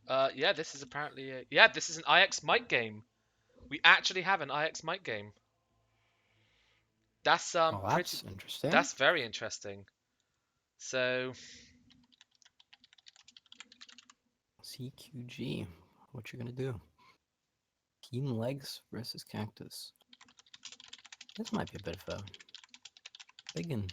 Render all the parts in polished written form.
Yeah, this is apparently yeah, this is an IX Mike game. We actually have an IX Mike game. That's Oh, pretty. that's interesting. That's very interesting. So CQG. What you gonna do? Team legs versus cactus. This might be a bit of a big one.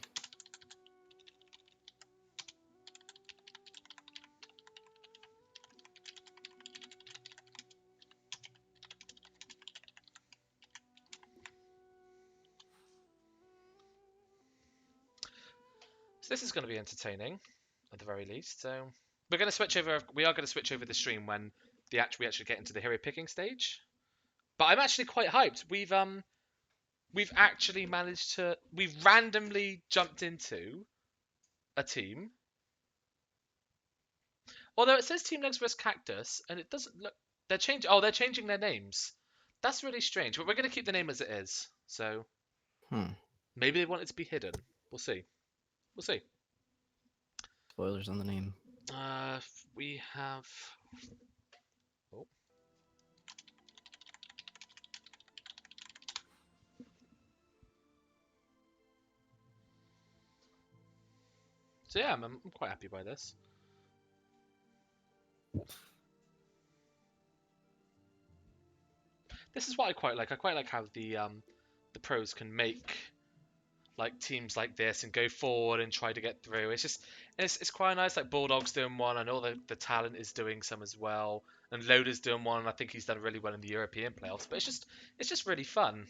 this is going to be entertaining, at the very least. So we're going to switch over. We are going to switch over the stream when we actually get into the hero picking stage. But I'm actually quite hyped. We've actually managed to. We've randomly jumped into a team. Although it says Team Legs vs Cactus, and it doesn't look. They're changing. Oh, they're changing their names. That's really strange. But we're going to keep the name as it is. So maybe they want it to be hidden. We'll see. We'll see. Spoilers on the name. We have. Oh. So yeah, I'm quite happy by this. This is what I quite like. I quite like how the pros can make like teams like this and go forward and try to get through. It's quite nice. Like Bulldog's doing one. I know the talent is doing some as well, and Loader's doing one. And I think he's done really well in the European playoffs. But it's just really fun.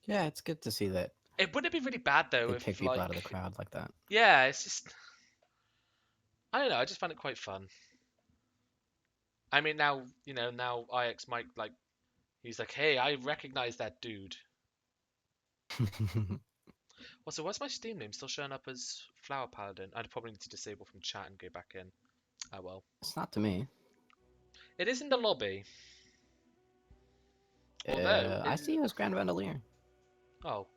Yeah, it's good to see that It wouldn't be really bad though they if pick people out of the crowd like that. yeah, it's just I don't know. I just find it quite fun. I mean now now IX Mike like he's like, hey, I recognize that dude. Well, so what's my Steam name still showing up as Flower Paladin? I'd probably need to disable from chat and go back in. Oh well. It's not to me. It is in the lobby. Although, I see you as GrandVandalier. oh,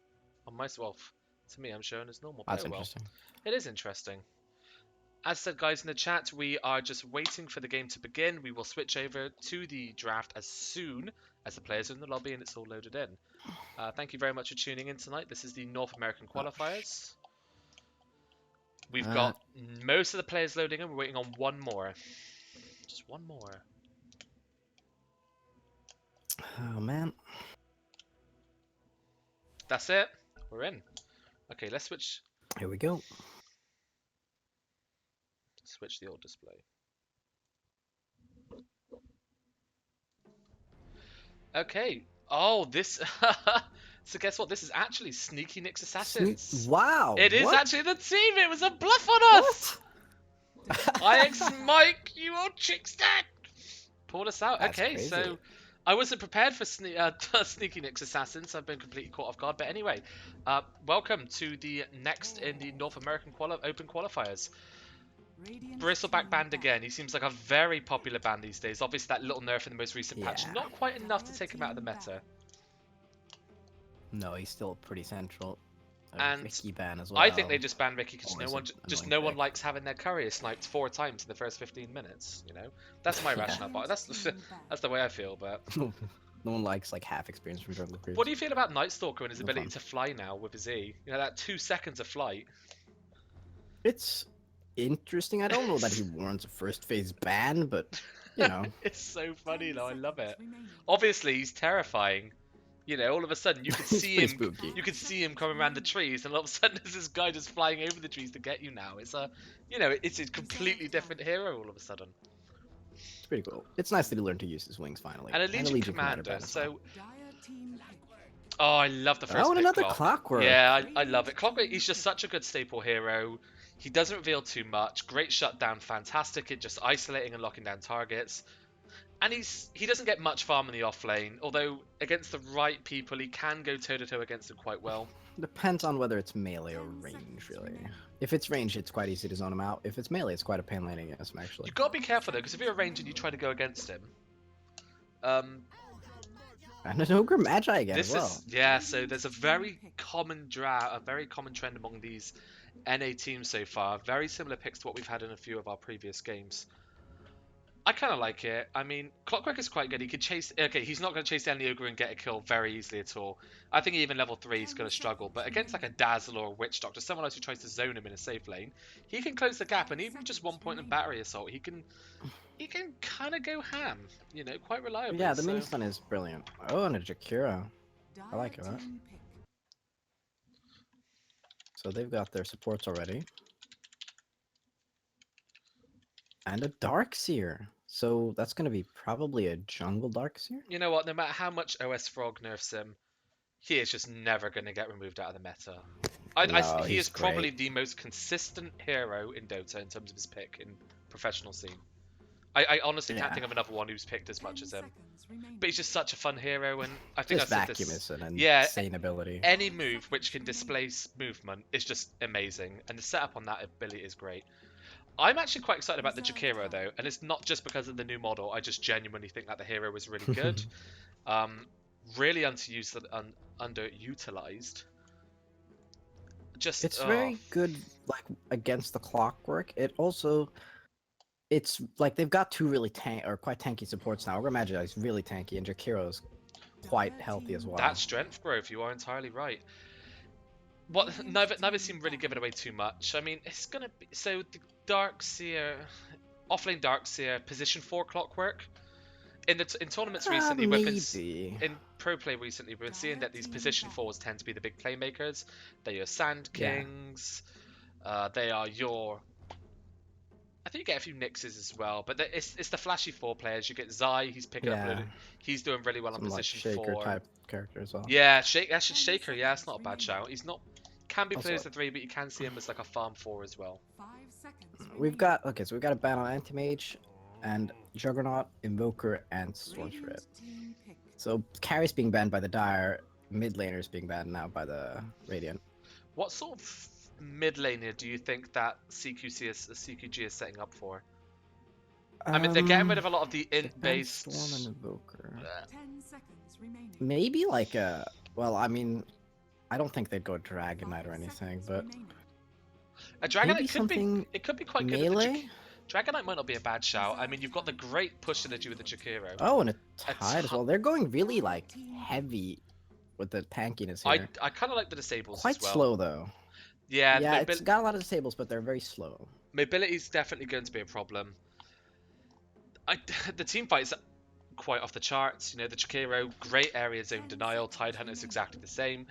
on myself, to me, I'm showing as normal. That's Oh well. interesting. It is interesting. As said, guys in the chat, we are just waiting for the game to begin. We will switch over to the draft as soon as the players are in the lobby and it's all loaded in. Thank you very much for tuning in tonight. This is the North American qualifiers. We've got most of the players loading in. We're waiting on one more. Just one more. Oh man. That's it. We're in. Okay, let's switch. Here we go. Switch the old display. Okay. Oh, this. So guess what? This is actually Sneaky Nick's Assassins. Wow. It is what? actually the team. It was a bluff on us. IX Mike, you old chickster. Pulled us out. That's okay, crazy. so I wasn't prepared for Sneaky Nick's Assassins. I've been completely caught off guard. But anyway, welcome to the next in the North American Open qualifiers. Bristleback band again. He seems like a very popular band these days. Obviously, that little nerf in the most recent patch, not quite enough to take him out of the meta. No, he's still pretty central. And Ricky ban as well. I think they just banned Ricky because Always no one likes having their courier sniped 4 times in the first 15 minutes. You know, that's my rationale. But that's the way I feel. But no one likes like half experience from jungle creeps. what do you feel about Night Stalker and his ability to fly now with his E? You know, that 2 seconds of flight. It's interesting. I don't know that he warrants a first phase ban, but you know. It's so funny though. I love it. Obviously, he's terrifying. You know, all of a sudden you could see him. Spooky. You could see him coming around the trees, and all of a sudden there's this guy just flying over the trees to get you. Now it's it's a completely different hero all of a sudden. It's pretty cool. It's nice that he learned to use his wings finally. And a Legion Commander. So, oh, I love the first. Oh, and another Clockwork. Yeah, I love it. Clockwork. He's just such a good staple hero. He doesn't reveal too much. Great shutdown, fantastic at just isolating and locking down targets. And he doesn't get much farm in the off lane, although against the right people he can go toe-to-toe against them quite well. Depends on whether it's melee or range, really. If it's range, it's quite easy to zone him out. If it's melee, it's quite a pain laning against him, actually. You've got to be careful, though, because if you're a range and you try to go against him... and an Ogre Magi again as well. Yeah, so there's a very common trend among these NA teams so far. Very similar picks to what we've had in a few of our previous games. I kind of like it. I mean, Clockwork is quite good. He could chase. Okay, he's not going to chase down the ogre and get a kill very easily at all. I think even level 3 he's going to struggle. But against like a Dazzle or a Witch Doctor, someone else who tries to zone him in a safe lane, he can close the gap. And even just 1 point of battery assault, he can kind of go ham. You know, quite reliably. Yeah, the mini So stun is brilliant. Oh, and a Jakira. I like that. So they've got their supports already. And a Darkseer. So that's going to be probably a jungle Darkseer? you know what? No matter how much OS Frog nerfs him, he is just never going to get removed out of the meta. No, He he's is probably great. the most consistent hero in Dota in terms of his pick in professional scene. I honestly can't Yeah. think of another one who's picked as much as him. But he's just such a fun hero, and I think This I said vacuum this. is an Yeah, insane ability. any move which can displace movement is just amazing, and the setup on that ability is great. I'm actually quite excited about the Jakiro though, and it's not just because of the new model. I just genuinely think that the hero is really good. Um, really underutilized. Just It's very good, like, against the Clockwork. It's like they've got two really quite tanky supports now. Magi is really tanky, and Jakiro's quite healthy as well. that strength growth. You are entirely right. What neither seem really giving away too much. I mean, it's gonna be so the Darkseer, offlane Darkseer, position 4 Clockwork. In tournaments recently, we've been Maybe. in pro play recently, we've been seeing that these position 4s tend to be the big playmakers. They're your Sand Yeah. Kings. They are your. I think you get a few Nixes as well, but it's the flashy 4 players. You get Zai, he's picking up. Yeah. He's doing really well on Some like position Shaker 4. type character as well. Yeah, actually Shaker. Yeah, it's not a bad shout. He's not. Can be played Also- as a 3, but you can see him as like a farm 4 as well. We've got so we've got a ban on Anti-Mage and Juggernaut, Invoker, and Sorcerer. So carries being banned by the Dire, mid laners being banned now by the Radiant. What sort of mid laner do you think that CQG is setting up for? I mean, they're getting rid of a lot of the int-based. Storm and Invoker. Maybe like a. Well, I mean, I don't think they'd go Dragon Knight or anything, but A Dragon maybe Knight could be. something It could be quite good. melee. Dragon Knight might not be a bad shout. I mean, you've got the great push synergy with the Jakiro. Oh, and a Tide as well. They're going really like heavy with the tankiness here. I kind of like the disables Quite as well. slow though. Yeah, Yeah, it's got a lot of disables, but they're very slow. mobility is definitely going to be a problem. The team fights are quite off the charts. You know, the Jakiro, great area zone denial. Tidehunter is exactly the same.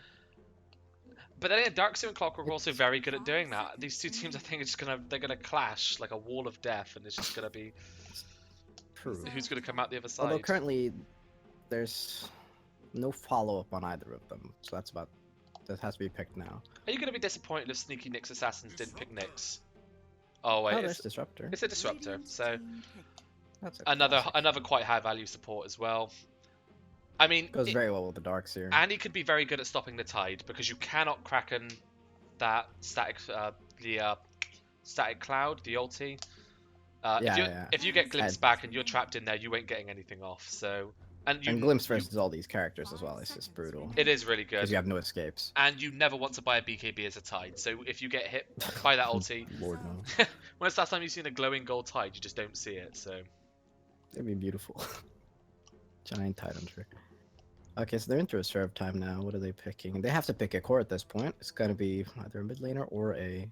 But then Darkseer and Clockwork are also very good at doing that. These two teams, I think, are just they're gonna clash like a wall of death, and it's just gonna be True. who's gonna come out the other side. Although currently, there's no follow-up on either of them, so that has to be picked now. Are you gonna be disappointed if Sneaky Nyx Assassins didn't pick Nyx? Oh wait, there's Disruptor. it's a disruptor, so That's a another classic. quite high value support as well. I mean, Goes very well with the Darkseer. and he could be very good at stopping the tide because you cannot Kraken that static static cloud, the ulti. If you get glimpse back and you're trapped in there, you ain't getting anything off. So and Glimpse versus all these characters as well. It's just brutal. It is really Because good. you have no escapes. And you never want to buy a BKB as a tide. So if you get hit by that ulti, Lord no. when's the last time you've seen a glowing gold tide? You just don't see it. So It'd be beautiful. Giant Tide Hunter. Okay, so they're into a serve time now. What are they picking? They have to pick a core at this point. It's gonna be either a mid laner or a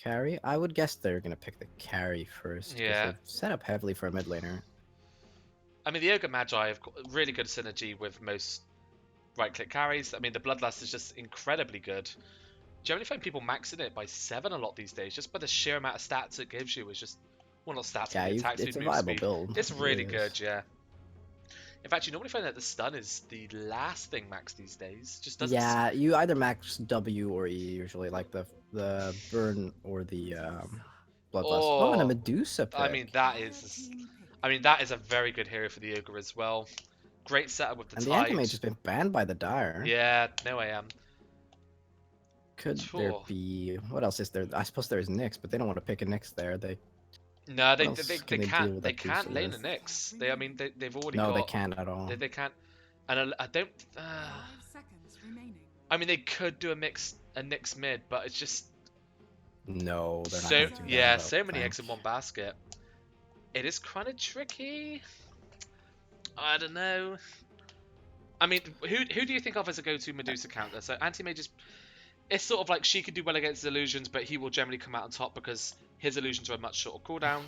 carry. I would guess they're gonna pick the carry first. 'Cause Yeah. they've set up heavily for a mid laner. I mean, the Ogre Magi have got really good synergy with most right-click carries. I mean, the Bloodlust is just incredibly good. Generally find people maxing it by 7 a lot these days, just by the sheer amount of stats it gives you. Is just well, not stats, Yeah, but attack speed, it's a move viable speed. build. It's It really is. good, yeah. In fact, you normally find that the stun is the last thing maxed these days. Just doesn't. Yeah, you either max W or E usually, like the burn or the bloodlust. Oh, and a Oh, Medusa pick. I mean, that is a very good hero for the Ogre as well. Great setup with the and the tide. Anti-Mage has been banned by the Dire. Yeah, no, I am. Could there Sure. be what else is there? I suppose there's Nyx, but they don't want to pick a Nyx there. No, they What else they, can they they deal can't with they that can't booster lane a with? Nyx. They've already No, got they can't at all. they can't. And I don't. I mean, they could do a Nyx mid, but it's just No, they're not. so gonna do that, I yeah, don't so many think. eggs in one basket. It is kind of tricky. I don't know. I mean, who do you think of as a go-to Medusa counter? So anti-mage is, it's sort of like she could do well against his illusions, but he will generally come out on top because his illusions are a much shorter cooldown.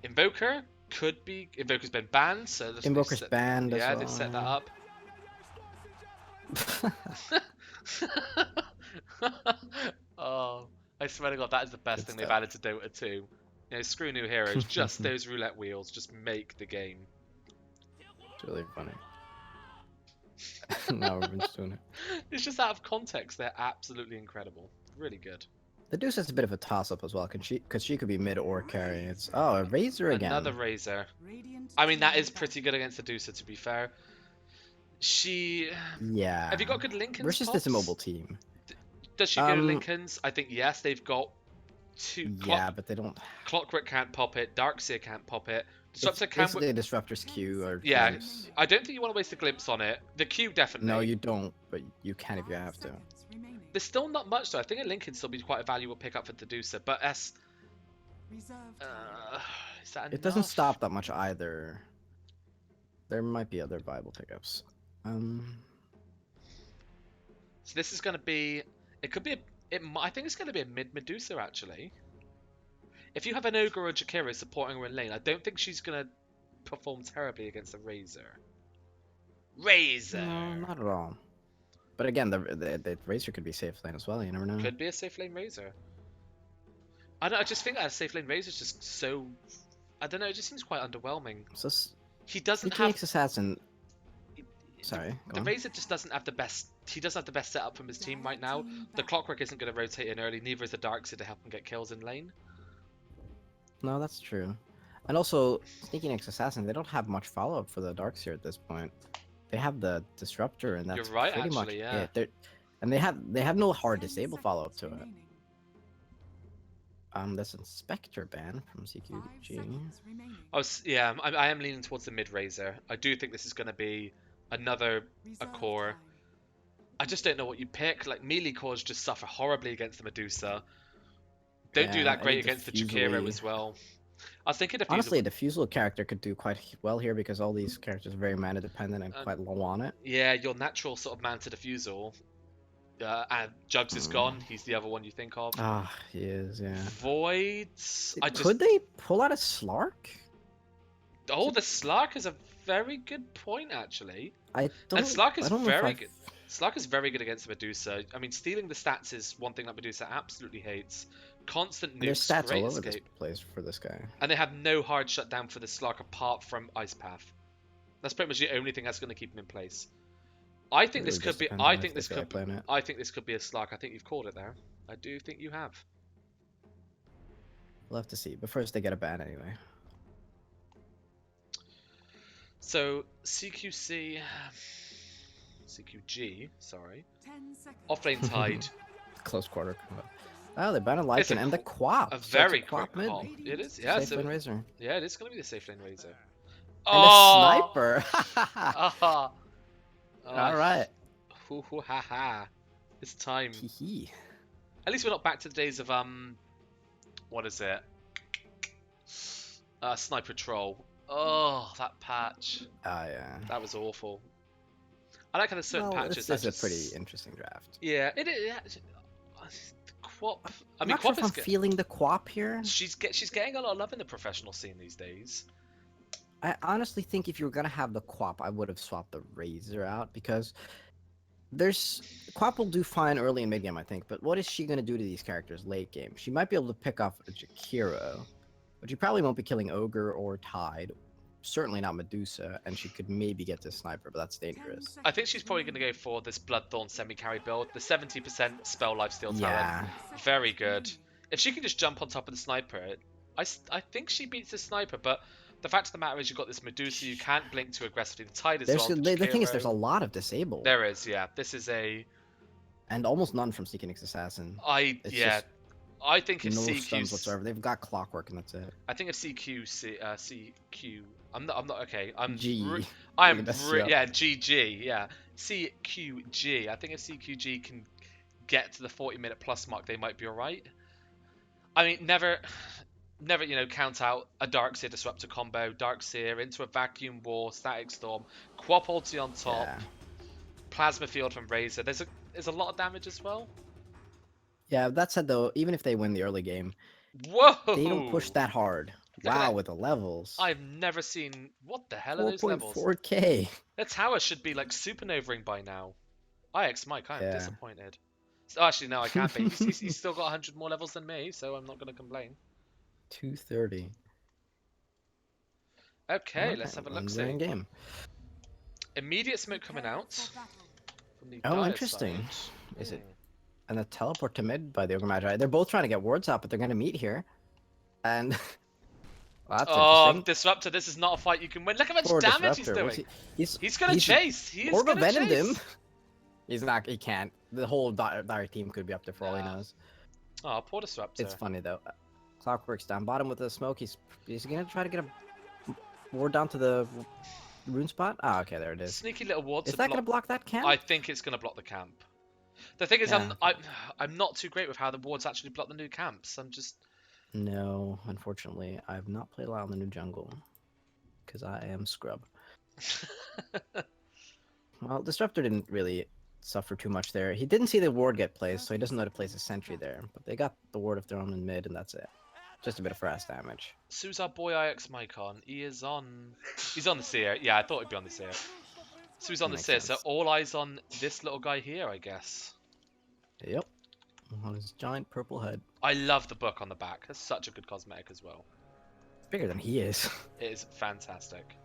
Invoker could be. Invoker's been banned, so Invoker's banned as yeah, well. they've set that up. Oh, I swear to God, that is the best Good thing they've stuff. added to Dota 2. You know, screw new heroes, just those roulette wheels, just make the game. It's really funny. Now everyone's doing it. It's just out of context, they're absolutely incredible. Really good. The Deuce is a bit of a toss-up as well, because she could be mid or carry. It's a Razor again. Another Razor. I mean, that is pretty good against the Deucer, to be fair. She... Yeah. Have you got good Lincolns, versus Pops? this immobile team? Does she go to Lincolns? I think yes, they've got two... Yeah, but they don't... Clockwork can't pop it, Darkseer can't pop it. Disruptor can... Basically, Disruptor's Q or yeah, glimpse. I don't think you want to waste a glimpse on it. The Q definitely. No, you don't, but you can if you have to. There's still not much though. I think a Lincoln still be quite a valuable pickup for the Deducer, but is that It doesn't enough? stop that much either. There might be other viable pickups. So this is going to be... It could be a... I think it's going to be a mid Medusa actually. If you have an Ogre or Jakira supporting her in lane, I don't think she's going to perform terribly against a Razor. Razor! No, not at all. But again, the Razor could be safe lane as well, you never know. Could be a safe lane Razor. I just think that a safe lane Razor is just so... I don't know, it just seems quite underwhelming. So, He doesn't have... have... Assassin... Sorry, the Razor just doesn't have the best... He doesn't have the best setup from his team right now. The Clockwork isn't going to rotate in early, neither is the Darkseer to help him get kills in lane. No, that's true. And also, Sneaking X Assassin, they don't have much follow-up for the Darkseer at this point. They have the Disruptor, and that's You're right, pretty much actually, yeah. it. And they have no hard disable follow-up to it. There's Inspector ban from CQG. Yeah, I am leaning towards the mid Razor. I do think this is going to be another a core. I just don't know what you pick. Like, melee cores just suffer horribly against the Medusa. Don't do that great against the Jakiro as well. I was thinking honestly, a Diffusal character could do quite well here because all these characters are very mana dependent and quite low on it. Yeah, your natural sort of man to Diffusal. And Jugs is gone. He's the other one you think of. Ah, he is, yeah. Voids. Could they pull out a Slark? Oh, the Slark is a very good point, actually. And Slark is very good. Slark is very good against Medusa. I mean, stealing the stats is one thing that Medusa absolutely hates. Constant nukes, there's stats great all over escape. this place for this guy. And they have no hard shutdown for the Slark apart from Ice Path. That's pretty much the only thing that's going to keep him in place. I think this could be. I think this could be a Slark. I think you've called it there. I do think you have. We'll have to see. But first, they get a ban anyway. So CQC, CQG, sorry. Offlane Tide. Close quarter. Oh, they banned a Lycan and the Quap. A very quick quick Quap. It is, yeah. Safe lane Razor. Yeah, it is going to be the safe lane Razor. And a Sniper. All right. Ha ha. It's time. At least we're not back to the days of what is it? Sniper Troll. Oh, that patch. Yeah. That was awful. I like how there's certain patches. This is a pretty interesting draft. Yeah, it is. Yeah. Quap. I'm not sure if I'm feeling the Quap here. She's getting a lot of love in the professional scene these days. I honestly think if you were gonna have the Quap, I would have swapped the Razor out because Quap will do fine early and mid game, I think. But what is she gonna do to these characters late game? She might be able to pick off a Jakiro, but she probably won't be killing Ogre or Tide. Certainly not Medusa, and she could maybe get to Sniper, but that's dangerous. I think she's probably going to go for this Bloodthorn semi-carry build. The 70% spell lifesteal talent. Yeah. Very good. If she can just jump on top of the Sniper, I think she beats the Sniper, but the fact of the matter is you've got this Medusa, you can't blink too aggressively. The Tide is well. The thing is, there's a lot of disable. There is, yeah. This is a... And almost none from Seeking X Assassin. I think if no CQ stuns whatsoever. They've got Clockwork and that's it. I think if CQ I'm not okay. I'm G. yeah, GG, yeah. CQG. I think if CQG can get to the 40-minute plus mark, they might be alright. I mean, never never, count out a Darkseer Disruptor combo. Darkseer into a Vacuum War, Static Storm, Quap ulti on top, Yeah. Plasma Field from Razor. There's a lot of damage as well. Yeah, that said though, even if they win the early game, they don't push Whoa! that hard. Look at Wow, that. with the levels. I've never seen. What the hell are those levels? 4.4k. Their tower should be like supernovering by now. IX Mike, I am Yeah. disappointed. So, actually, no, I can't be. He's still got 100 more levels than me, so I'm not going to complain. 230. Okay, let's have a look. We're in game. Immediate smoke coming out from the Oh, Dire interesting. side. Is it? And a teleport to mid by the Ogre Magi. They're both trying to get wards out, but they're going to meet here. And well, that's interesting. Disruptor, this is not a fight you can win. Look how much Poor damage Disruptor. he's doing. He's going to chase. He is Orb going to Venomed chase. him. He's not. He can't. The whole dire team could be up there for all he knows. Oh, poor Disruptor. It's funny though. Clockwork's down bottom with the smoke. He's gonna try to get a ward down to the rune spot. Ah, okay, there it is. Sneaky little ward. Is that gonna block that camp? I think it's gonna block the camp. The thing is, Yeah. I'm not too great with how the wards actually block the new camps. I'm just. No, unfortunately, I've not played a lot on the new jungle because I am scrub. Well, Disruptor didn't really suffer too much there. He didn't see the ward get placed, so he doesn't know to place a sentry there. But they got the ward of thrown in mid, and that's it. Just a bit of fast damage. Sue's our boy IX mic on. He's on the Seer. Yeah, I thought he'd be on the Seer. Sue's on the Seer, so all eyes on this little guy here, I guess. Yep. On his giant purple head. I love the book on the back. That's such a good cosmetic as well. Bigger than he is. It is fantastic.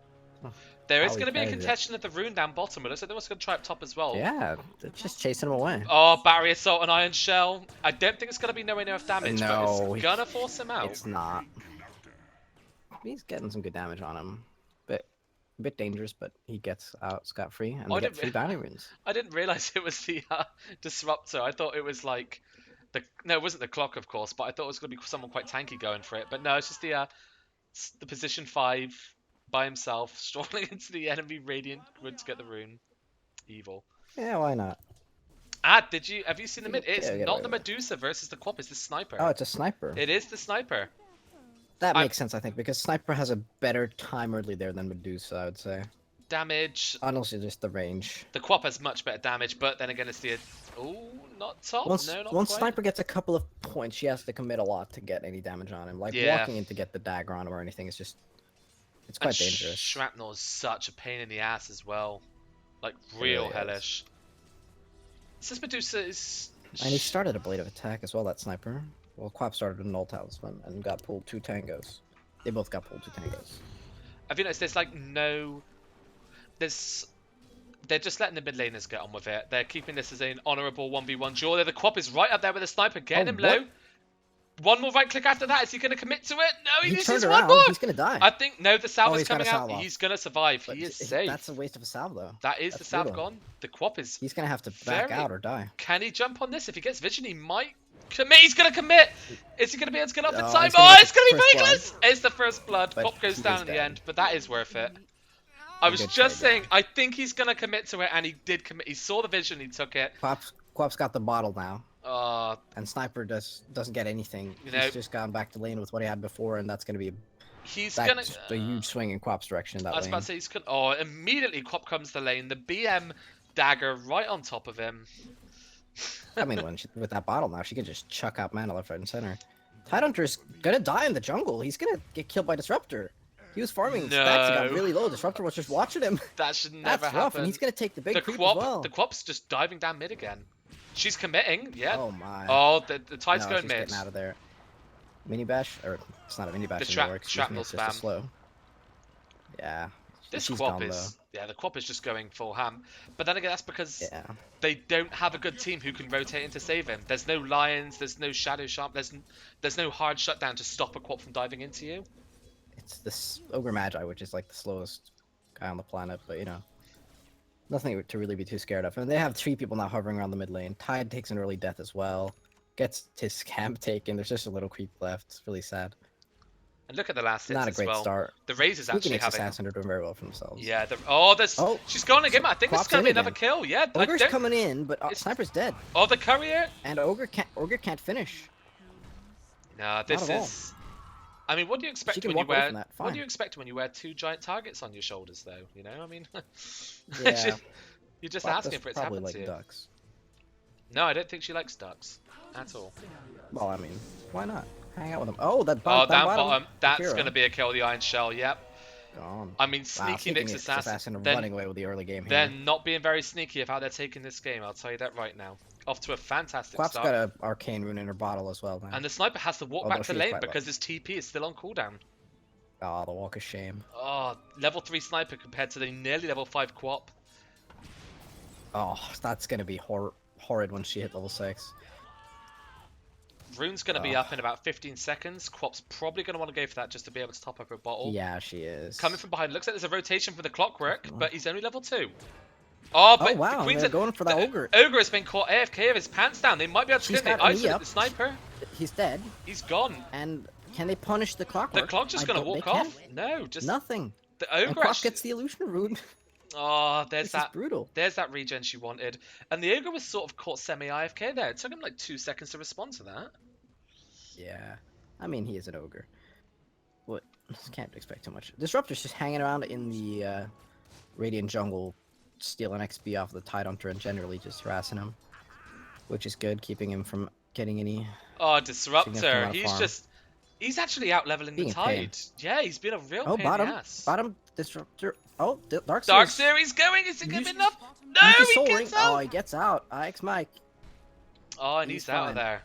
Oh, there is going to be a contention at the rune down bottom. It looks like they're also going to try up top as well. Yeah, they're just chasing him away. Oh, Barrier Assault and Iron Shell. I don't think it's going to be nowhere near enough damage, but it's going to force him out. It's not. He's getting some good damage on him. A bit dangerous, but he gets out scot-free, and they get 3 bounty runes. I didn't realize it was the Disruptor. I thought it was like... No, it wasn't the clock, of course, but I thought it was going to be someone quite tanky going for it. But no, it's just the position 5... by himself, strolling into the enemy Radiant Grid to get the rune. Evil. Yeah, why not? Have you seen the mid? It's not the away. Medusa versus the Quap, it's the Sniper. Oh, it's a Sniper. It is the Sniper. That makes sense, I think, because Sniper has a better time early there than Medusa, I would say. Damage. Honestly, just the range. The Quap has much better damage, but then again, it's the... Oh, not top. Once quite. Sniper gets a couple of points, she has to commit a lot to get any damage on him. Like, walking in to get the dagger on him or anything is just... It's quite dangerous. Shrapnel is such a pain in the ass as well. Like, real hellish. This Medusa is... And he started a Blade of Attack as well, that Sniper. Well, Quap started a Null Talisman and got pulled 2 tangos. They both got pulled 2 tangos. Have you noticed there's like no... They're just letting the mid laners get on with it. They're keeping this as an honourable 1v1 duel. The Quap is right up there with the Sniper, getting him low. One more right click after that. Is he going to commit to it? No, he uses one more. He's going to die. I think, no, the salve is coming out. He's going to survive. But he is safe. That's a waste of a salve, though. That's the salve gone. The Quap is... He's going to have to back out or die. Can he jump on this? If he gets vision, he might commit. He's going to commit. Is he going to be able to get up in time? Oh, it's going to be very close. It's the first blood. Quap goes down in the end, but that is worth it. I was just saying, I think he's going to commit to it, and he did commit. He saw the vision, he took it. Quap's got the bottle now. And Sniper doesn't get anything. He's just gone back to lane with what he had before, and that's going to be a huge swing in Quap's direction in that lane. I was about to say, immediately Quap comes to lane. The BM dagger right on top of him. I mean, with that bottle now, she can just chuck out mana left, right, and center. Tidehunter's going to die in the jungle. He's going to get killed by Disruptor. He was farming stacks and got really low. Disruptor was just watching him. That should never happen. That's rough, and he's going to take the big creep as well. The Quap's just diving down mid again. She's committing, yeah. Oh my. Oh, the tide's going she's mid. Getting out of there. Mini bash, or it's not a mini bash the anymore. shrapnel spam. Just slow. Yeah. This Quap is the Quap is just going full ham. But then again, that's because they don't have a good team who can rotate in to save him. There's no lions, there's no shadow sharp, there's no hard shutdown to stop a Quap from diving into you. It's this Ogre Magi, which is like the slowest guy on the planet, but you know. Nothing to really be too scared of. And they have 3 people now hovering around the mid lane. Tide takes an early death as well. Gets his camp taken. There's just a little creep left. It's really sad. And look at the last hits Not a great start. The Razor's actually having... Assassin are doing very well for themselves. Yeah. She's going again. I think this is going to be another kill. Yeah. Ogre's coming in, but Sniper's dead. Oh, the courier. And Ogre can't finish. No, this is... I mean, what do you expect She can when you walk away wear? from that. What Fine. do you expect when you wear 2 giant targets on your shoulders, though? You know, I mean, Yeah. you're just Quap asking does for it to probably happen to like you. ducks. No, I don't think she likes ducks at all. Well, I mean, why not? Hang out with them. Oh, that Oh, down down bottom. bottom. That's Akira. going to be a kill. The Iron Shell. Yep. Gone. I mean, Wow, sneaky sneaking Nyx Nyx assassin. assassin Then running away with the early game they're here. not being very sneaky of how they're taking this game. I'll tell you that right now. Off to a fantastic Quap's start. got an arcane rune in her bottle as well now. And the sniper has to walk Although back to she's lane quite low. because his TP is still on cooldown. Oh, the walk of shame. Oh, level 3 sniper compared to the nearly level 5 Quap. Oh, that's gonna be horrid when she hit level 6. Rune's going to be up in about 15 seconds. Quap's probably going to want to go for that just to be able to top up her bottle. Yeah, she is. Coming from behind. Looks like there's a rotation for the Clockwork, but he's only level 2. Oh, but wow, the Queen's they're going for that the ogre. Ogre has been caught AFK of his pants down. They might be able to She's get him. got They an E isolate up. the sniper. He's dead. He's gone. And can they punish the Clockwork? The Clock's just going to walk off. No, just nothing. the And Ogre Quap actually... gets the illusion rune. Oh, This is brutal. There's that regen she wanted. And the Ogre was sort of caught semi-AFK there. It took him like 2 seconds to respond to that. Yeah. I mean, he is an ogre. What? Can't expect too much. Disruptor's just hanging around in the Radiant jungle, stealing XP off the Tidehunter and generally just harassing him. Which is good, keeping him from getting any... Oh, significant Disruptor. amount of He's farm. just... He's actually out leveling the Being a pain. Tide. Yeah, he's been a real Oh, pain bottom. in the ass. Bottom Disruptor. Oh, Dark Dark Series. Series going. Is it going to be enough? Use No, the he Soul Ring. gets Oh, out. he gets out. IX Mike. Oh, and He's he's out of fine. there.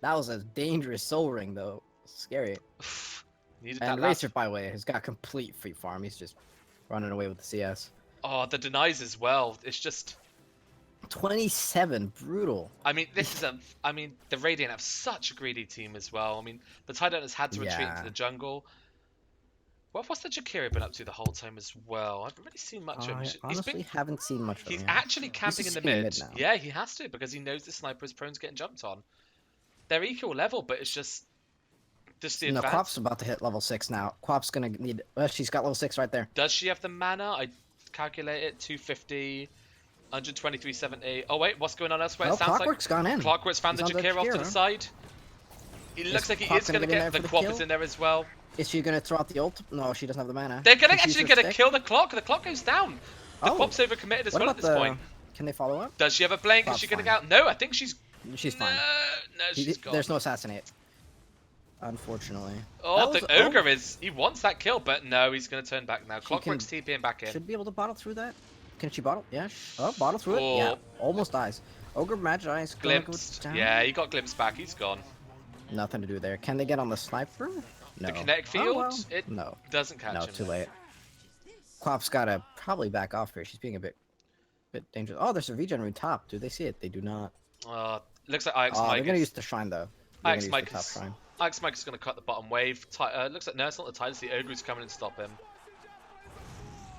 That was a dangerous Soul Ring, though. Scary. Needed that And last... Racer, by the way, has got complete free farm. He's just running away with the CS. Oh, the denies as well. It's just... 27, brutal. I mean, this is a... I mean, the Radiant have such a greedy team as well. I mean, the Tidehunters had to retreat Yeah. into the jungle. What's the Jakiri been up to the whole time as well? I haven't really seen much of him. I honestly haven't seen much of him. He's yet. actually camping in the staying mid. now. Yeah, he has to because he knows the sniper is prone to getting jumped on. They're equal level, but it's just the No, advance. Quap's about to hit level 6 now. Quap's gonna need... she's got level 6 right there. Does she have the mana? I calculate it. 250, 123.70. Oh wait, what's going on elsewhere? Oh, It sounds Clockwork's gone in. like Clockwork's found the He's on the Jakir off to the Jakir. side. It looks like he Quap is going to gonna get in get there the for the Quap is kill? in there as well. Is she gonna throw out the ult? No, she doesn't have the mana. They're going to Can she actually use her get to stick? kill the Clock. The Clock goes down. The Oh. Quap's overcommitted as What well at about this point. Can they follow up? Does she have a blink? Is Quap's she going to fine. get out? No, I think she's... She's fine. No, she's gone. There's no assassinate. Oh, Unfortunately. the Ogre is... He wants that kill, but no, he's going to turn back now. Clockwork's TPing back in. Should be able to bottle through that. Can she bottle? Yeah. Oh, bottle through it. Yeah. Almost dies. Ogre Magi is gonna go Glimpsed. down. Yeah, he got glimpsed back. He's gone. Nothing to do there. Can they get on the sniper? No. The kinetic Oh, field? well. It No. doesn't catch No, him. too late. Quap's gotta probably back off here. She's being a bit dangerous. Oh, there's a regen rune top. Do they see it? They do not. Looks like IX Oh, Mike they're gonna is... use the shrine though. They're IX gonna Mike use the top is... shrine. IX Mike is going to cut the bottom wave. Looks like... No, it's not the Tide. It's the Ogre's coming and stop him.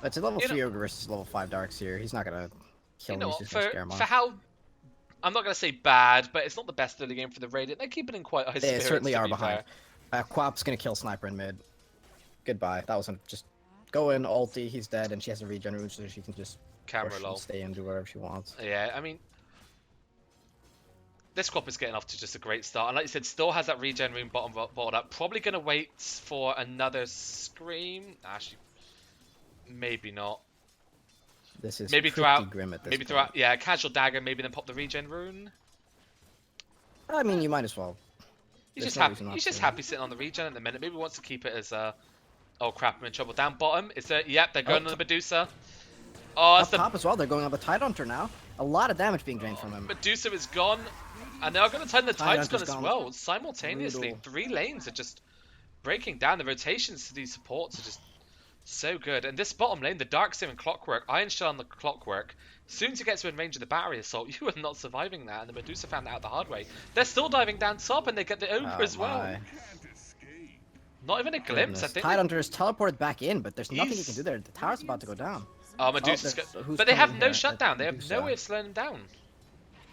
It's a level You know- 3 ogre versus level 5 darks here. He's not gonna kill You know him. what? He's just gonna scare him For off. how... I'm not going to say bad, but it's not the best early game for the Radiant. They're keeping in quite high They spirits, certainly to are be behind. fair. Quap's gonna kill sniper in mid. Goodbye. That wasn't just go in ulti. He's dead, and she has a regen rune, so she can just Camera push and lol. stay and do whatever she wants. Yeah, I mean... This Quap is getting off to just a great start. And like you said, still has that regen rune bottled up. Probably going to wait for another Scream. Actually, maybe not. This is Maybe pretty throughout, grim at this maybe point. throughout, yeah, casual dagger, maybe then pop the regen rune. I mean, you might as well. He's There's just no happy. reason not He's just to. happy sitting on the regen at the minute. Maybe he wants to keep it as oh crap, I'm in trouble. Down bottom, is there? Yep, they're going on the Medusa. Oh, Up it's the top as well. They're going on the Tidehunter now. A lot of damage being drained from him. Medusa is gone, and they're going to turn the Tide's gone Tidehunter's as gone. well. Simultaneously, Brutal. 3 lanes are just breaking down. The rotations to these supports are just so good. And this bottom lane, the Darkseer and Clockwork, Iron Shell on the Clockwork. Soon to get to in range of the battery assault, you are not surviving that, and the Medusa found that out the hard way. They're still diving down top, and they get the Ogre as well. my Not even a glimpse, goodness. I think. Tidehunter is teleported back in, but there's nothing you He's- can do there. The tower's about to go down. Oh, Medusa's there's- good. who's But they have coming no here? shutdown. They have Medusa. no way of slowing them down.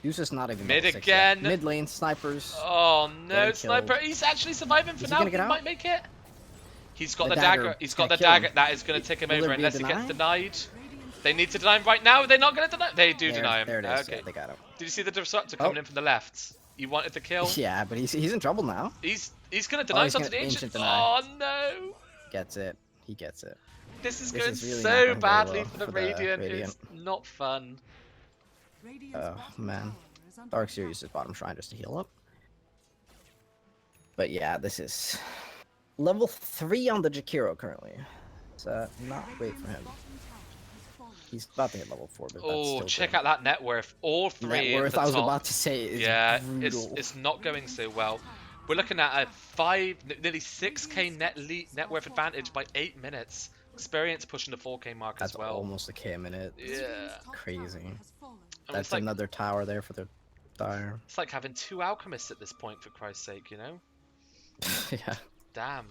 Medusa's not even Mid level 6 again. yet. Mid lane, snipers. Oh no, Getting Sniper! killed. He's actually surviving for Is he now. gonna He get out? might make it. He's got The the dagger. dagger He's is got the gonna kill him. dagger. That is going to take him Will over there be a unless he gets deny? denied. They need to deny him right now. They're not going to deny. They do There, deny him. there it is. Okay. Yeah, they got him. Did you see the disruptor coming in from the left? He wanted the kill. Yeah, but he's in trouble now. He's gonna deny he's himself to gonna the ancient. deny. Oh no! Gets it. He gets it. This is This going is really not so going very badly well for the for the Radiant. Radiant. It's not fun. Oh man, Darkseer uses bottom shrine just to heal up. But yeah, this is level 3 on the Jakiro currently. It's not great for him. He's about to hit level 4, but that's Oh, still check good. out that net worth. All three Net at worth, the I was top. about to say, is brutal. it's not going so well. We're looking at a nearly 6k net worth advantage by 8 minutes. Experience pushing the 4k mark That's as well. almost a K a minute. Yeah. Crazy. I mean, That's like, another tower there for the Dire. It's like having 2 alchemists at this point, for Christ's sake, you know? Yeah. Damn.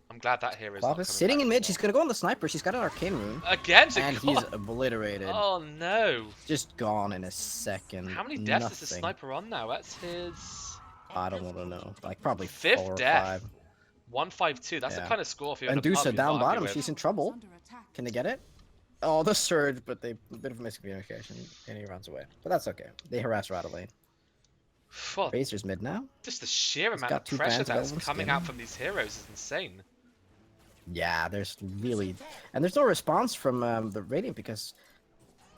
I'm glad that hero's not Clock coming is sitting back in mid. anymore. She's gonna go on the sniper. She's got an arcane rune. Again, And he's obliterated. Oh no. Just gone in a second. How many deaths Nothing. is the sniper on now? That's his I don't want to know. Like probably 5th 4 or death. 5. 152. That's the Yeah. kind of score if you're And in a pub Dusa you down wanna argue bottom. with. She's in trouble. Can they get it? Oh, the surge, but they a bit of miscommunication, and he runs away. But that's okay. They harass her out of lane. Well, Razor's mid now. just the sheer amount got of 2 pressure bands that's available coming skin. out from these heroes is insane. Yeah, there's really, and there's no response from the Radiant because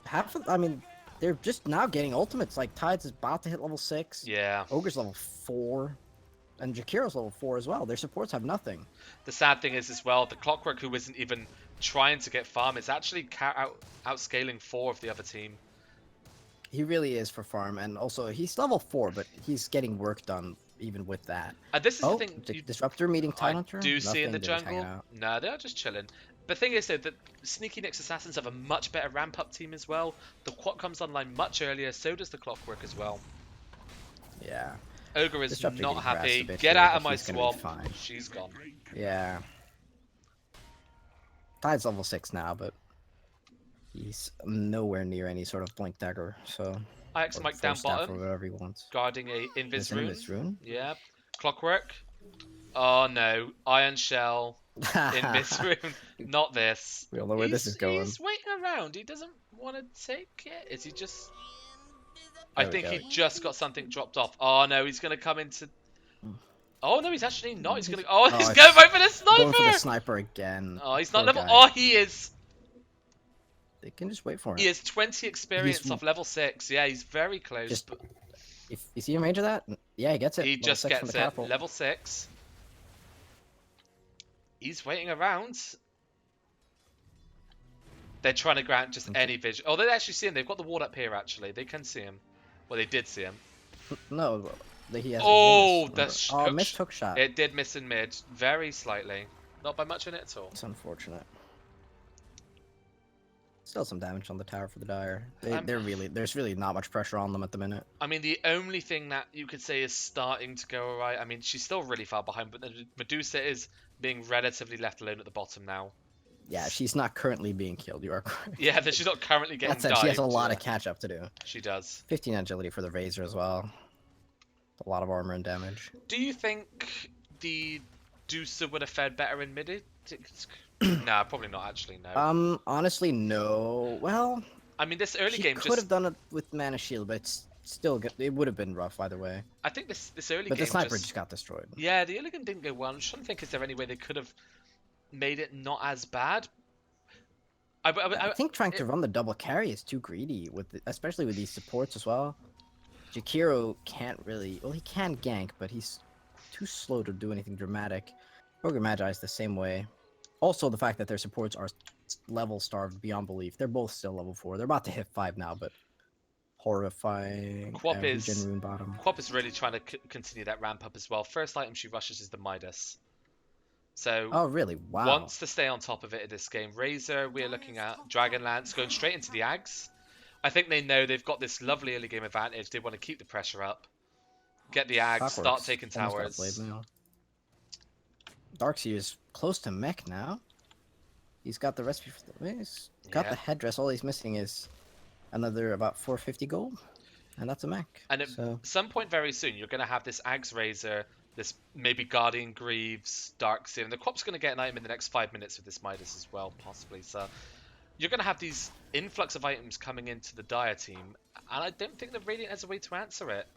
half of, I mean, they're just now getting ultimates. Like Tides is about to hit level 6. Yeah. Ogre's level 4, and Jakiro's level 4 as well. Their supports have nothing. The sad thing is as well, the Clockwork, who isn't even trying to get farm, is actually outscaling 4 of the other team. He really is for farm, and also he's level 4, but he's getting work done even with that. And this is Oh, the thing. Disruptor meeting Tidehunter? I do see in the Nothing, they're just hanging jungle. out. No, they are just chilling. The thing is, though, that Sneaky Nyx Assassins have a much better ramp-up team as well. The Quat comes online much earlier, so does the Clockwork as well. Yeah. Ogre is Disruptor not getting harassed happy. a bit Get here, out but of my he's gonna be swamp. fine. She's gone. Yeah. Tide's level 6 now, but he's nowhere near any sort of blink dagger, so... IX or Mike down force staff or bottom, whatever he wants. guarding a Is invis rune. Invis rune? Yeah. Clockwork. Oh no. Iron Shell. Invis rune. Not this. We all know where this is going. He's waiting around. He doesn't want to take it. Is he just... I There we think go. he just got something dropped off. Oh no, he's going to come into... Oh no, he's actually not. He's going to... Oh, he's Oh, going right for the sniper! Going for the sniper again. Oh, he's not Poor level... guy. Oh, he is. They can just wait for him. He has 20 experience He's- off level 6. Yeah, he's very close. Just- but If you see him range of that, yeah, he gets it. he Level just 6 from gets the it. catapult. Level 6. He's waiting around. They're trying to grant just any vision. Oh, they actually see him. They've got the ward up here, actually. They can see him. Well, they did see him. No, he has. Oh, miss. the Oh, missed hook shot. It did miss in mid. Very slightly. Not by much in it at all. It's unfortunate. Still some damage on the tower for the Dire. There's really not much pressure on them at the minute. I mean, the only thing that you could say is starting to go alright. I mean, she's still really far behind, but the Medusa is being relatively left alone at the bottom now. Yeah, she's not currently being killed. You are correct. Yeah, she's not currently getting That said, dived. she has a lot of catch up to do. She does. 15 agility for the Razor as well. A lot of armor and damage. Do you think the Medusa would have fared better in mid? Nah, probably not actually, no. Honestly, no. Well, I mean, this early she game could have done it with Mana Shield, but it's still good. It would have been rough either way. I think this early But game the sniper just got destroyed. Yeah, the early game didn't go well. I'm just trying to think, is there any way they could have made it not as bad? I think trying to run the double carry is too greedy, especially with these supports as well. Jakiro can't really... Well, he can gank, but he's too slow to do anything dramatic. Ogre Magi is the same way. Also, the fact that their supports are level starved beyond belief. They're both still level 4. They're about to hit 5 now, but horrifying. Quap regen rune bottom. Quap is really trying to continue that ramp up as well. First item she rushes is the Midas. So Oh, really? Wow. wants to stay on top of it in this game. Razor, we're looking at Dragonlance going straight into the Ags. I think they know they've got this lovely early game advantage. They want to keep the pressure up. Get the Ags, start Clockworks. taking Almost got a towers. blade mail. Darkseer is close to mech now. He's got the recipe for the... He's got Yeah. the headdress. All he's missing is another about 450 gold. And that's a mech. And at So, some point very soon, you're going to have this Ags Razor, this maybe Guardian Greaves, Darkseer, and the Quap's going to get an item in the next 5 minutes with this Midas as well, possibly. So you're going to have these influx of items coming into the Dire team, and I don't think the Radiant has a way to answer it.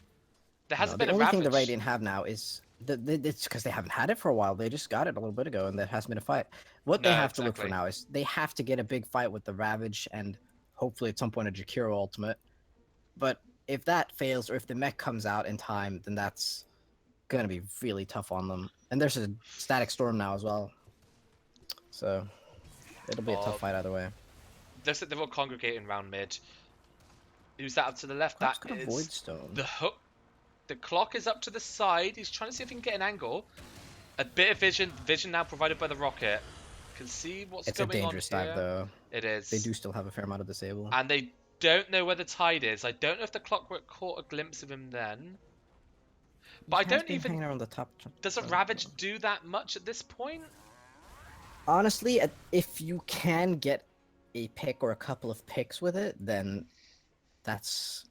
There No, hasn't the been a only thing the Ravage. Radiant have now is it's because they haven't had it for a while. They just got it a little bit ago, and there hasn't been a fight. What they No, have to look for exactly. now is they have to get a big fight with the Ravage and hopefully at some point a Jakiro ultimate. But if that fails, or if the mech comes out in time, then that's gonna be really tough on them. And there's a static storm now as well, so it'll be a tough Oh, fight either way. they're all congregating around mid. Who's that up to the left? That Quap's got a is Void Stone. the hook. The clock is up to the side. He's trying to see if he can get an angle. A bit of vision. Vision now provided by the rocket. Can see what's It's a going on dangerous dive here. though. It They is. do still have a fair amount of disable. And they don't know where the tide is. I don't know if the clockwork caught a glimpse of him then. But He I has don't been even... hanging around the top. Does a Ravage do that much at this point? Honestly, if you can get a pick or a couple of picks with it, then that's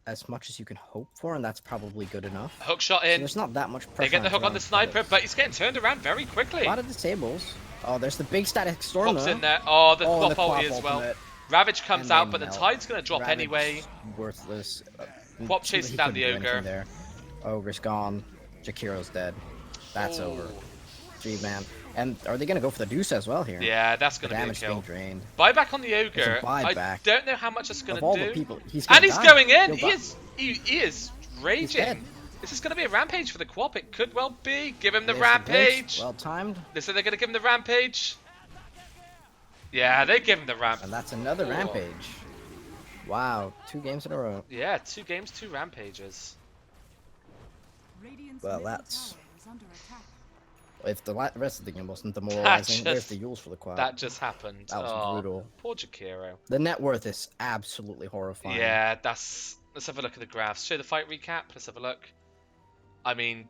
as much as you can hope for, and that's probably good enough. Hook shot So in. there's not that much pressure. They get the hook on the sniper, but he's he's getting turned around very quickly. a lot of disables. Oh, there's the big static storm. Quap's in there. Oh, the and Quap ulti as well. Ravage comes and out, they but the melt. tide's going to drop Ravage, anyway. Worthless. Quap chasing He down the couldn't do anything ogre. there. Ogre's gone. Jakiro's dead. That's over. Ooh. G-man. And are they going to go for the Deuce as well here? Yeah, that's going The to be a damage kill. being drained. Buyback on the ogre. It's a I buyback. don't know how much it's going Of all to the do. people, he's And he's die. going in. He'll He is dead. raging. This is going to be a rampage for the Quap. It could well be. Give him the There's rampage. Well timed. They said they're going to give him the rampage. Yeah, they give him the ramp. And that's another Cool. rampage. Wow, 2 games in a row. Yeah, 2 games, 2 rampages. Well, that's... If the rest of the game wasn't demoralizing, That there's just- the Yules for the quad. That just happened. That was Oh, brutal. poor Jakiro. The net worth is absolutely horrifying. Yeah, that's... Let's have a look at the graphs. Show the fight recap. Let's have a look. I mean,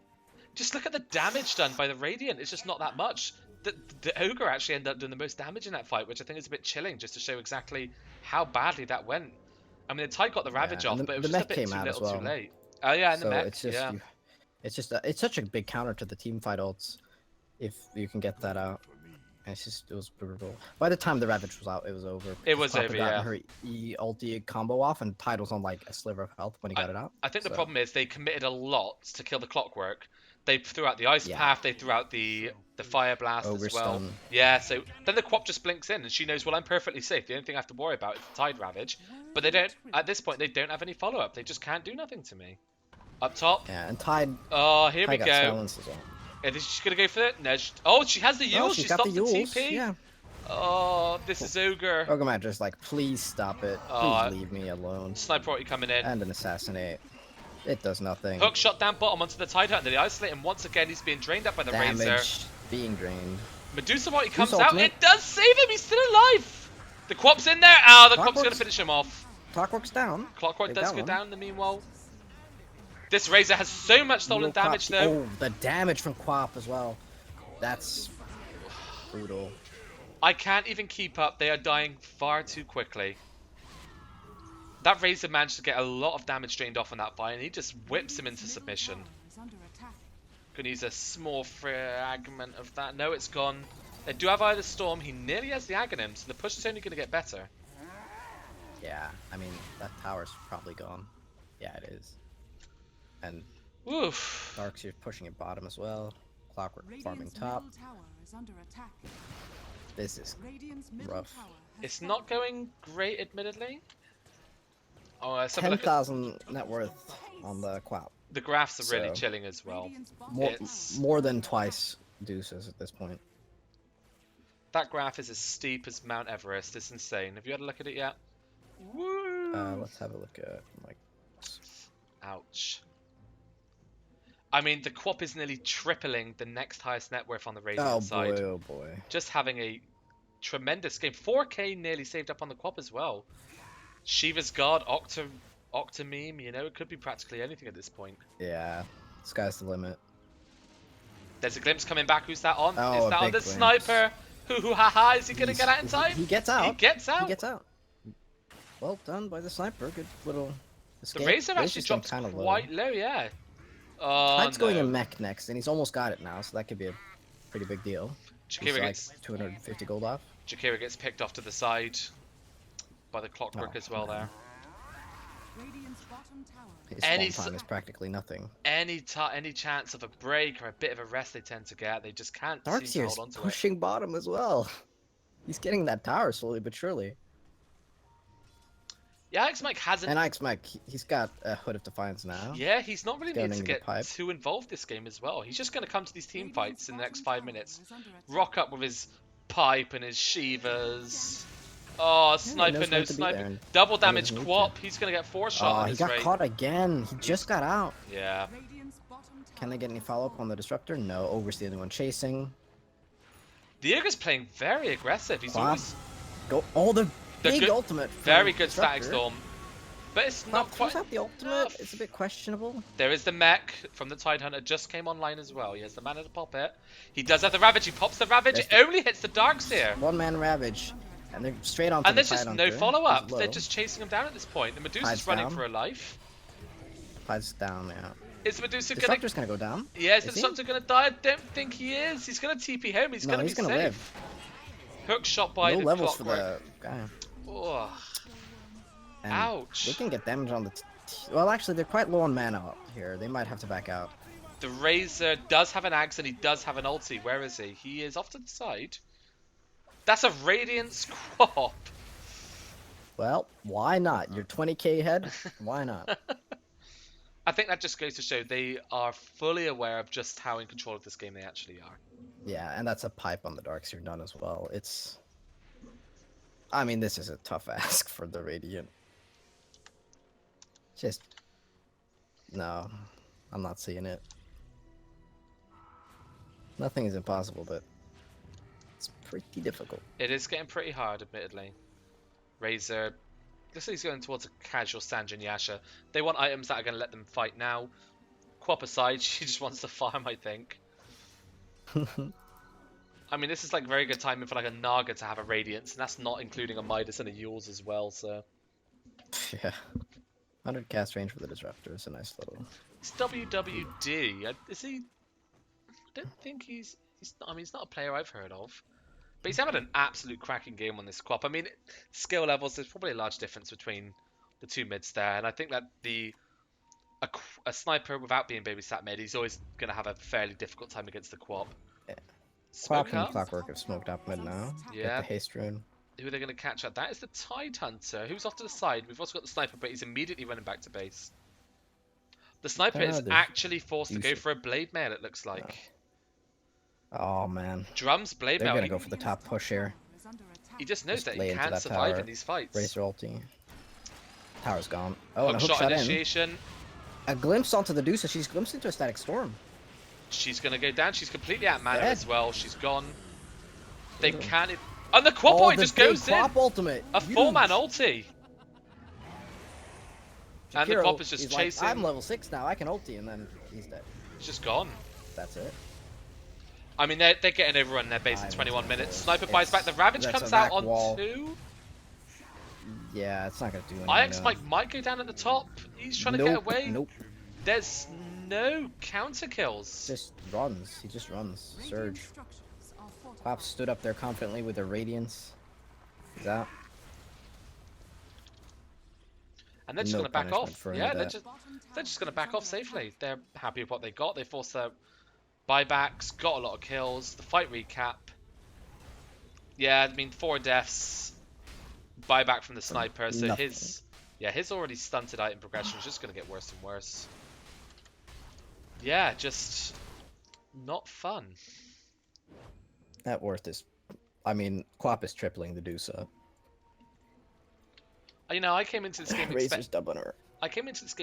just look at the damage done by the Radiant. It's just not that much. The Ogre actually ended up doing the most damage in that fight, which I think is a bit chilling, just to show exactly how badly that went. I mean, the Tide got the Ravage off, but it was just a bit too little too late. Oh yeah, and the So mech, it's just, yeah. it's such a big counter to the team fight ults, if you can get that out. And it was brutal. By the time the Ravage was out, it was over. It was Papa over, got yeah. her ulti combo off, and Tide was on like a sliver of health when he got it out. I think the so. problem is they committed a lot to kill the Clockwork. They threw out the Ice Yeah. Path, they threw out the Fire Blast Ogre as well. Stun. Yeah, so then the Quap just blinks in and she knows, well, I'm perfectly safe. The only thing I have to worry about is the Tide Ravage. But they don't, at this point, they don't have any follow-up. They just can't do nothing to me. Up top. Yeah, and Tide. Oh, here we Tide got go. silenced as well. Is she going to go for it? No. Oh, she has the Yule. Oh, she she's got stopped the Yules, TP. Yeah. Oh, this is Ogre. Ogre Mad just like, please stop it. Oh, Please leave me alone. Sniper already coming in. And an assassinate. It does nothing. Hook shot down bottom onto the Tide Hunter. They isolate him once again. He's being drained up by the Damage Razor. being drained. Medusa while he comes Medusa out. ultimate. It does save him. He's still alive. The Quap's in there. Oh, the Quap's Clockwork's- going to finish him off. Clockwork's down. Clockwork They does got go one. down in the meanwhile. This Razor has so much stolen Little damage Quap- though. Oh, the damage from Quap as well. That's brutal. I can't even keep up. They are dying far too quickly. That Razor managed to get a lot of damage drained off on that fight, and he just whips him into submission. Gonna use a small fragment of that. No, it's gone. They do have either Storm. He nearly has the Aghanim, so the push is only gonna get better. Yeah, I mean, that tower's probably gone. Yeah, it is. And Oof. Darkseer's pushing it bottom as well. Clockwork farming top. This is rough. It's not going great, admittedly. Oh, let's have a look at 10,000 net worth on the Quap. the graphs. Are really So- chilling as well. More, It's- more than twice Deuces at this point. That graph is as steep as Mount Everest. It's insane. Have you had a look at it yet? Woo! Let's have a look at like. Ouch. I mean, the Quap is nearly tripling the next highest net worth on the Radiant Oh side. boy! Oh boy! Just having a tremendous game. 4K nearly saved up on the Quap as well. Shiva's God, Octomeme, you know, it could be practically anything at this point. Yeah, sky's the limit. There's a glimpse coming back. Who's that on? Oh, is a that on big the glimpse. sniper? Hoo haha, is he going to get out in time? He gets out. He gets out. He gets out. Well done by the sniper. Good little The escape. Razor actually Razor's been drops kinda quite low, yeah. Oh, Tide's going no. in mech next, and he's almost got it now, so that could be a pretty big deal. He's Jakira like gets 250 gold off. Jakira gets picked off to the side by the Clockwork Oh, as well man. there. His Any spawn time is practically nothing. any chance of a break or a bit of a rest they tend to get, they just can't seem to Darkseer's hold on to it. pushing bottom as well. He's getting that tower slowly but surely. Yeah, Alex Mike hasn't. And Alex Mike, he's got a Hood of Defiance now. Yeah, he's not really needed to into the get pipe. too involved this game as well. He's just going to come to these team fights in the next 5 minutes. Rock up with his pipe and his Shivas. Oh, sniper, no sniper. Double damage Quap. He's going to get 4 shot on his he got rate. caught again. He just got out. Yeah. Can they get any follow-up on the Disruptor? No. Ogre's the only one chasing. The Ogre's playing very aggressive. He's always... Go. Oh, the big good, ultimate. Very good static storm. But it's not quite... out the ultimate. It's a bit questionable. There is the mech from the Tidehunter. Just came online as well. He has the mana to pop it. He does have the Ravage. He pops the Ravage. It only hits the Darkseer. One-man Ravage. And they're straight on. And there's just no follow-up. They're just chasing him down at this point. The Medusa's running for her life. Tide's down, yeah. Is the Medusa gonna... Disruptor's gonna go down? Yeah, is the Disruptor gonna die? I don't think he is. He's gonna TP home. He's gonna be safe. Live. Hook shot by no the levels clockwork. For the guy. Oh. And ouch. They can get damage on the... well, actually, they're quite low on mana up here. They might have to back out. The Razor does have an Axe and he does have an ulti. Where is he? He is off to the side. That's a Radiance Quap. Well, why not? You're 20k ahead. Why not? I think that just goes to show they are fully aware of just how in control of this game they actually are. Yeah, and that's a pipe on the Darkseer done as well. It's... I mean, this is a tough ask for the Radiant. Just... no. I'm not seeing it. Nothing is impossible, but... it's pretty difficult. It is getting pretty hard, admittedly. Razor... looks like he's going towards a casual Sanjin Yasha. They want items that are going to let them fight now. Quap aside, she just wants to farm, I think. I mean, this is like very good timing for like a Naga to have a Radiance, and that's not including a Midas and a Yules as well, so... yeah. 100 cast range for the Disruptor is a nice little... It's WWD. Is he... I don't think he's not, I mean, he's not a player I've heard of. But he's having an absolute cracking game on this Quap. I mean, skill levels, there's probably a large difference between the two mids there. And I think that a sniper without being babysat mid, he's always going to have a fairly difficult time against the Quap. Yeah. Smoke Quap and Clockwork have smoked up mid now. Yeah. Get the haste rune. Who are they going to catch at? That is the Tidehunter, who's off to the side. We've also got the Sniper, but he's immediately running back to base. The Sniper is actually forced to go for a Blade Mail, it looks like. Oh, man. Drums Blade Mail. They're going to go for the top push here. He just knows that he into can't that survive tower. in these fights. Razor ulti. Tower's gone. Oh, and a hook shot shot initiation. In. A glimpse onto the Medusa. She's glimpsed into a static storm. She's going to go down. She's completely out of mana Dead. as well. She's gone. They can't... And the Quap just goes in. Quap ultimate. A 4-man ulti. And the Quap is just chasing. Like, I'm level 6 now. I can ulti, and then he's dead. He's just gone. That's it. I mean, they're getting overrun their base in 21 minutes. Sniper buys back. The Ravage comes out on wall. 2. Yeah, it's not going to do anything. IX Mike might go down at the top. He's trying to get away. Nope. There's no counter kills. Just runs. He just runs. Surge. Quap stood up there confidently with a Radiance. He's out. And they're just going to back off. Yeah, they're just going to back off safely. They're happy with what they got. They forced their buybacks, got a lot of kills. The fight recap. Yeah, I mean, 4 deaths. Buyback from the Sniper. So his already stunted item progression is just going to get worse and worse. Yeah, just not fun. Net worth is... I mean, Quap is tripling the Medusa. You know, I came into this game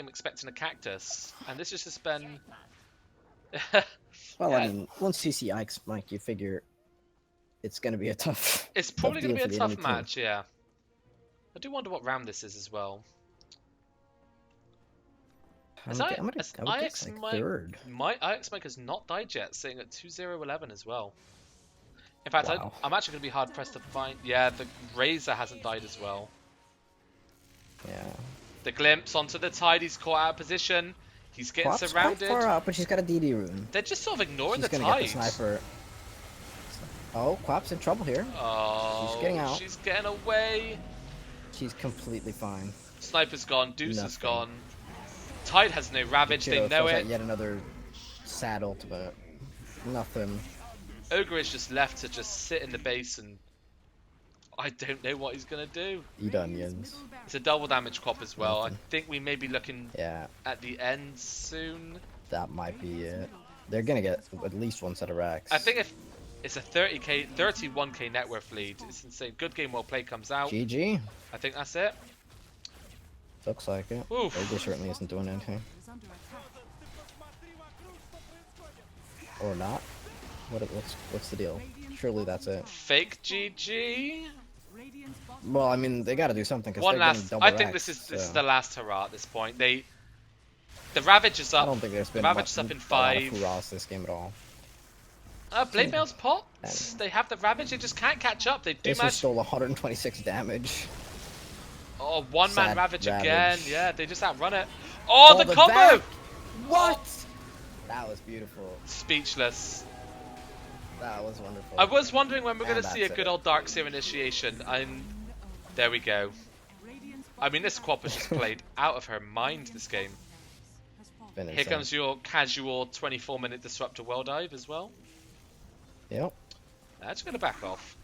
expecting a cactus, and this has just been... well, yeah. I mean, once you see Ike's Mike, you figure it's going to be a tough... It's probably going to be a tough match, yeah. I do wonder what round this is as well. I would guess like third. My IX Mike has not died yet, sitting at 2-0-11 as well. In fact, wow. I'm actually going to be hard pressed to find... Yeah, the Razor hasn't died as well. Yeah. The glimpse onto the Tide, he's caught out of position. He's getting surrounded. Quite far out, but she's got a DD rune. They're just sort of ignoring the Tide. She's going to get the Sniper. Oh, Quap's in trouble here. Oh, she's getting out. She's getting away. She's completely fine. Sniper's gone. Deuce is Nothing. gone. Tide has no Ravage. They Ichigo know throws out it. yet another sad ultimate. Nothing. Ogre is just left to just sit in the base, and I don't know what he's going to do. Eat onions. It's a double damage crop as well. Nothing. I think we may be looking Yeah, at the end soon. that might be it. They're gonna get at least one set of racks. I think if it's a 31k net worth lead, it's insane. Good game, well played comes out. GG. I think that's it. Looks like it. Oof. Ogre certainly isn't doing anything. Or not. What's the deal? Surely that's it. Fake GG. Well, I mean, they got to do something because One they're getting last. double I think racks, this is so the last hurrah at this point. The Ravage is I up. don't think there's been Ravage is up in a lot of 5. hurrahs this game at all. Blade Mail's pots. They have the Ravage. They just can't catch up. They do This was manage. still 126 damage. Oh, one-man Sad Ravage Ravage. again. Yeah, they just outrun it. Oh, the combo! back. What? That was beautiful. Speechless. That was wonderful. I was wondering when we're going to And see a that's good it. old Darkseer initiation, and there we go. I mean, this Quap has just played out of her mind this game. Been Here insane. comes your casual 24-minute Disruptor World Dive as well. Yep. That's going to back off.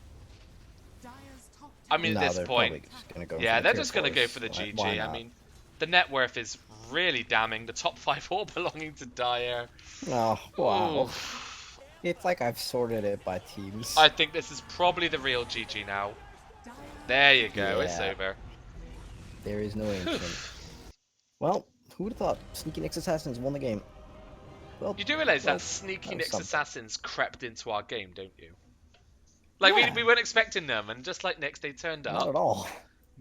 I mean, No, at this they're point, probably just gonna go yeah, for the they're tier just going to go fours. for the GG. Why I not? mean, the net worth is really damning. The top 5 all belonging to Dyer. Oh, wow. Ooh. It's like I've sorted it by teams. I think this is probably the real GG now. There you go, it's Yeah. over. There is no ancient. Well, who would have thought Sneaky Nyx Assassins won the game? Well, You do realise well, that Sneaky that was Nyx something. Assassins crept into our game, don't you? Like, Yeah. we weren't expecting them, and just like Nyx, they turned Not up, at all.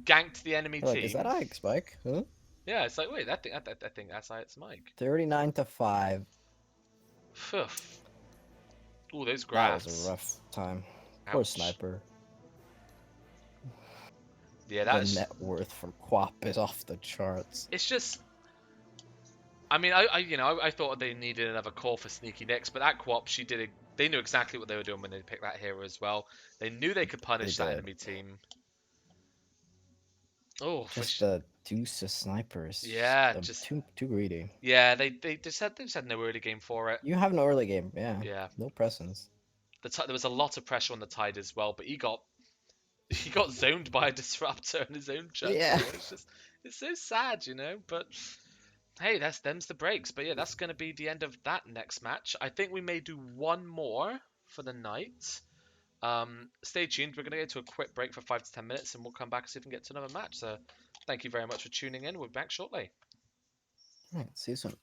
ganked the enemy Like, team. is that Ike Spike? Huh? Yeah, it's like, wait, I think that's Ike's Mike. 39-5. Phew. Ooh, those That graphs. was a rough time. Poor Ouch. Sniper. Yeah, The that's... net worth from Quap is off the charts. It's just... I mean, I thought they needed another call for Sneaky Nyx, but that Quap, she did it. They knew exactly what they were doing when they picked that hero as well. They knew they could punish They that did. enemy team. Oh, Just the deuce of snipers. Yeah, They're just- too greedy. yeah, they just had no early game for it. You have no early game, yeah. Yeah, No presence. there was a lot of pressure on the Tide as well, but he got zoned by a disruptor in his own jungle. Yeah. It's so sad, you know. But hey, them's the breaks. But yeah, that's going to be the end of that next match. I think we may do one more for the night. Stay tuned. We're going to go to a quick break for 5 to 10 minutes, and we'll come back and see if we can get to another match. So thank you very much for tuning in. We'll be back shortly. All right, see you soon.